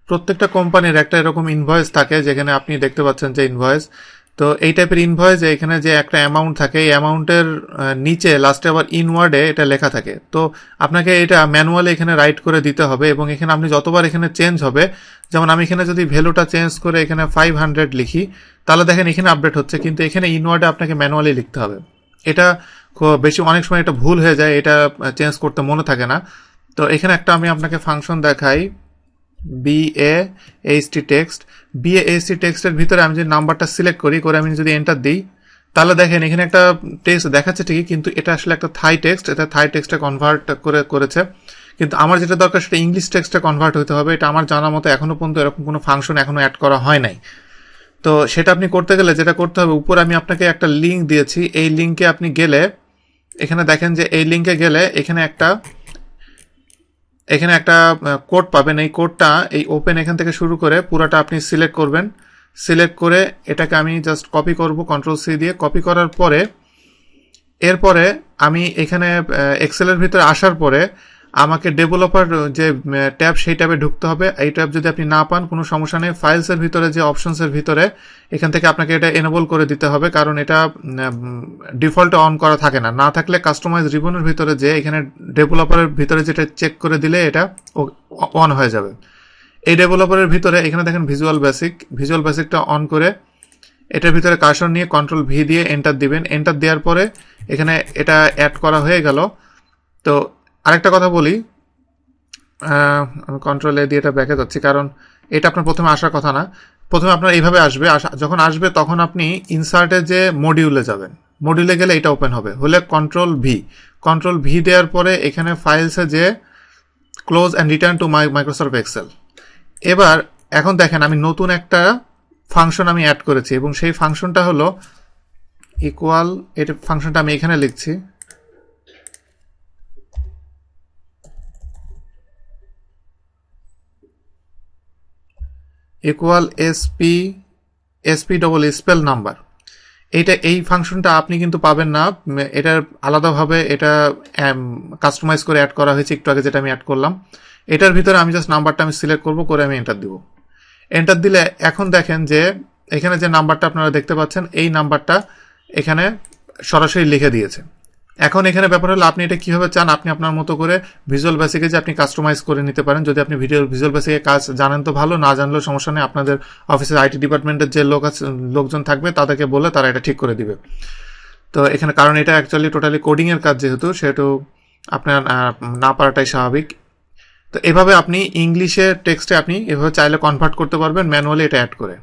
প্রত্যেকটা কোম্পানির একটা এরকম ইনভয়েস থাকে, যেখানে আপনি দেখতে পাচ্ছেন যে ইনভয়েস। তো এই টাইপের ইনভয়েস এখানে যে একটা অ্যামাউন্ট থাকে, এই অ্যামাউন্টের নিচে লাস্টে আবার ইনওয়ার্ডে এটা লেখা থাকে। তো আপনাকে এটা ম্যানুয়ালি এখানে রাইট করে দিতে হবে, এবং এখানে আপনি যতবার এখানে চেঞ্জ হবে, যেমন আমি এখানে যদি ভ্যালুটা চেঞ্জ করে এখানে 500 লিখি, তাহলে দেখেন এখানে আপডেট হচ্ছে, কিন্তু এখানে ইনওয়ার্ডে আপনাকে ম্যানুয়ালি লিখতে হবে। এটা বেশি অনেক সময় এটা ভুল হয়ে যায়, এটা চেঞ্জ করতে মনে থাকে না। তো এখানে একটা আমি আপনাকে ফাংশন দেখাই, BAHT টেক্সট। BAHT টেক্সটের ভিতরে আমি যদি নাম্বারটা সিলেক্ট করি, করে আমি যদি এন্টার দিই, তাহলে দেখেন এখানে একটা টেক্সট দেখাচ্ছে ঠিকই, কিন্তু এটা আসলে একটা থাই টেক্সট, এটা থাই টেক্সটে কনভার্ট করেছে। কিন্তু আমার যেটা দরকার সেটা ইংলিশ টেক্সটে কনভার্ট হতে হবে। এটা আমার জানা মতো এখনো পর্যন্ত এরকম কোনো ফাংশন এখনো অ্যাড করা হয় নাই। তো সেটা আপনি করতে গেলে যেটা করতে হবে, উপরে আমি আপনাকে একটা লিঙ্ক দিয়েছি, এই লিঙ্কে আপনি গেলে এখানে দেখেন যে এই লিঙ্কে গেলে এখানে একটা কোড পাবেন। এই কোডটা এই ওপেন এখান থেকে শুরু করে পুরোটা আপনি সিলেক্ট করবেন। সিলেক্ট করে এটাকে আমি জাস্ট কপি করব Ctrl+C দিয়ে। কপি করার পরে এরপরে আমি এখানে এক্সেলের ভিতরে আসার পরে আমাকে ডেভেলপার যে ট্যাব, সেই ট্যাবে ঢুকতে হবে। এই ট্যাব যদি আপনি না পান কোনো সমস্যা নেই, ফাইলসের ভিতরে যে অপশনসের ভিতরে এখান থেকে আপনাকে এটা এনেবল করে দিতে হবে, কারণ এটা ডিফল্টে অন করা থাকে না। না থাকলে কাস্টমাইজ রিবনের ভিতরে যে এখানে ডেভেলপারের ভিতরে যেটা চেক করে দিলে এটা অন হয়ে যাবে। এই ডেভেলপারের ভিতরে এখানে দেখেন ভিজুয়াল বেসিকটা অন করে এটার ভিতরে কার্সর নিয়ে Ctrl+V দিয়ে এন্টার দিবেন। এন্টার দেওয়ার পরে এখানে এটা অ্যাড করা হয়ে গেল। তো আরেকটা কথা বলি, আমি Ctrl+A দিয়ে এটা ব্যাকে যাচ্ছি, কারণ এটা আপনার প্রথমে আসার কথা না। প্রথমে আপনার এইভাবে আসবে, যখন আসবে তখন আপনি ইনসার্টে যে মডিউলে যাবেন, মডিউলে গেলে এটা ওপেন হবে, হলে Ctrl+V দেওয়ার পরে এখানে ফাইলসে যে close and return to Microsoft Excel. এবার এখন দেখেন আমি নতুন একটা ফাংশন আমি অ্যাড করেছি, এবং সেই ফাংশনটা হলো ইকুয়াল, এটা ফাংশনটা আমি এখানে লিখছি, ইকুয়াল SP স্পেল নাম্বার। এই ফাংশনটা আপনি কিন্তু পাবেন না, এটার আলাদাভাবে এটা কাস্টমাইজ করে অ্যাড করা হয়েছে একটু আগে, যেটা আমি অ্যাড করলাম। এটার ভিতরে আমি জাস্ট নাম্বারটা আমি সিলেক্ট করব, করে আমি এন্টার দিব। এন্টার দিলে এখন দেখেন যে এখানে যে নাম্বারটা আপনারা দেখতে পাচ্ছেন, এই নাম্বারটা এখানে সরাসরি লিখে দিয়েছে। এখন এখানে ব্যাপার হলো আপনি এটা কিভাবে চান, আপনি আপনার মতো করে ভিজুয়াল বেসিকে যে আপনি কাস্টমাইজ করে নিতে পারেন। যদি আপনি ভিজুয়াল বেসিকে কাজ জানেন তো ভালো, না জানলেও সমস্যা নেই, আপনাদের অফিসের IT ডিপার্টমেন্টের যে লোকজন থাকবে তাদেরকে বলে তারা এটা ঠিক করে দিবে। তো এখানে কারণ এটা অ্যাকচুয়ালি টোটালি কোডিং এর কাজ, যেহেতু সেহেতু আপনার না পারাটাই স্বাভাবিক। তো এভাবে আপনি ইংলিশে টেক্সটে আপনি এভাবে চাইলে কনভার্ট করতে পারবেন ম্যানুয়ালি এটা অ্যাড করে।